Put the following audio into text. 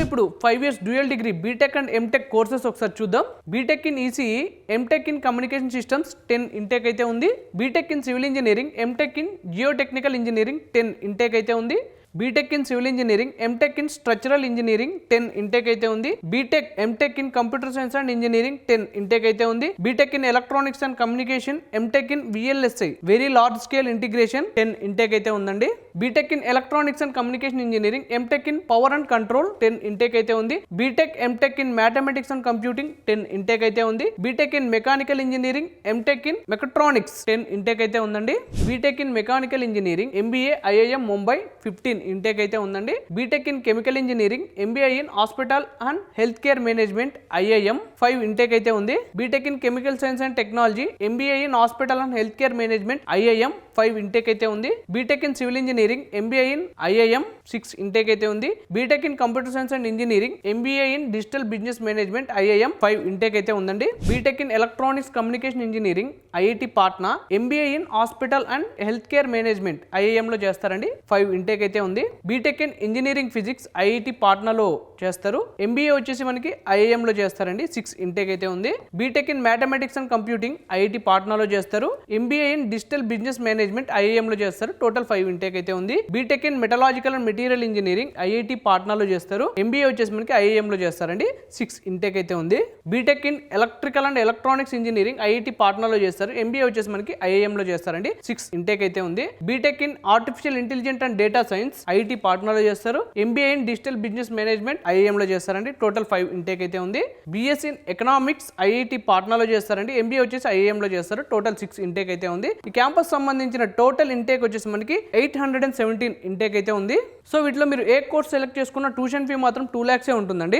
ఇప్పుడు 5 years dual degree BTech and MTech courses ఒకసారి చూద్దాం. BTech in ECE, MTech in communication systems 10 intake అయితే ఉంది. BTech in civil engineering, MTech in geotechnical engineering 10 intake అయితే ఉంది. BTech in civil engineering, MTech in structural engineering 10 intake అయితే ఉంది. BTech MTech in computer science and engineering 10 intake అయితే ఉంది. BTech in electronics and communication, MTech in VLSI very large scale integration 10 intake అయితే ఉందండి. BTech in electronics and communication engineering, MTech in power and control 10 intake అయితే ఉంది. BTech MTech in mathematics and computing 10 intake అయితే ఉంది. BTech in mechanical engineering, MTech in mechatronics 10 intake అయితే ఉందండి. BTech in mechanical engineering, MBA IIM Mumbai 15 intake అయితే ఉందండి. BTech in chemical engineering, MBA in hospital and health care management IIM 5 intake అయితే ఉంది. BTech in chemical science and technology, MBA in hospital and health care management IIM 5 intake అయితే ఉంది. BTech in civil engineering, MBA in IIM 6 intake అయితే ఉంది. BTech in computer science and engineering, MBA in digital business management IIM 5 intake అయితే ఉందండి. BTech in electronics communication engineering, IIT Patna, MBA in hospital and health care management IIM లో చేస్తారండి. 5 intake అయితే ఉంది. BTech in engineering physics, IIT పాట్నాలో చేస్తారు. MBA వచ్చేసి మనకి ఐఐఎం లో చేస్తారండి. 6 ఇంటేక్ అయితే ఉంది. BTech in mathematics and computing, IIT పాట్నాలో చేస్తారు. MBA in digital business management IIM లో చేస్తారు. టోటల్ 5 ఇంటేక్ అయితే ఉంది. BTech in metallurgical and material engineering, IIT పాట్నాలో చేస్తారు. ఎంబీఏ వచ్చేసి మనకి ఐఐఎం లో చేస్తారండి. 6 ఇంటేక్ అయితే ఉంది. BTech in electrical and electronics engineering, IIT పాట్నాలో చేస్తారు. ఎంబీఏ వచ్చేసి మనకి ఐఐఎం లో చేస్తారండి. 6 ఇంటేక్ అయితే ఉంది. BTech in artificial intelligent and data science, IIT పాట్నాలో చేస్తారు. MBA in digital business management IIM లో చేస్తారండి. టోటల్ 5 ఇంటేక్ అయితే ఉంది. బీఎస్సీ ఇన్ ఎకనామిక్స్, ఐఐటి పాట్నాలో చేస్తారండి. ఎంబీఏ వచ్చేసి ఐఐఎం లో చేస్తారు. టోటల్ 6 ఇంటేక్ అయితే ఉంది. ఈ క్యాంపస్ సంబంధించిన టోటల్ ఇంటేక్ వచ్చేసి మనకి 817 ఇంటేక్ అయితే ఉంది. సో వీటిలో మీరు ఏ కోర్స్ సెలెక్ట్ చేసుకున్న ట్యూషన్ ఫీ మాత్రం 2 lakhs ఉంటుందండి.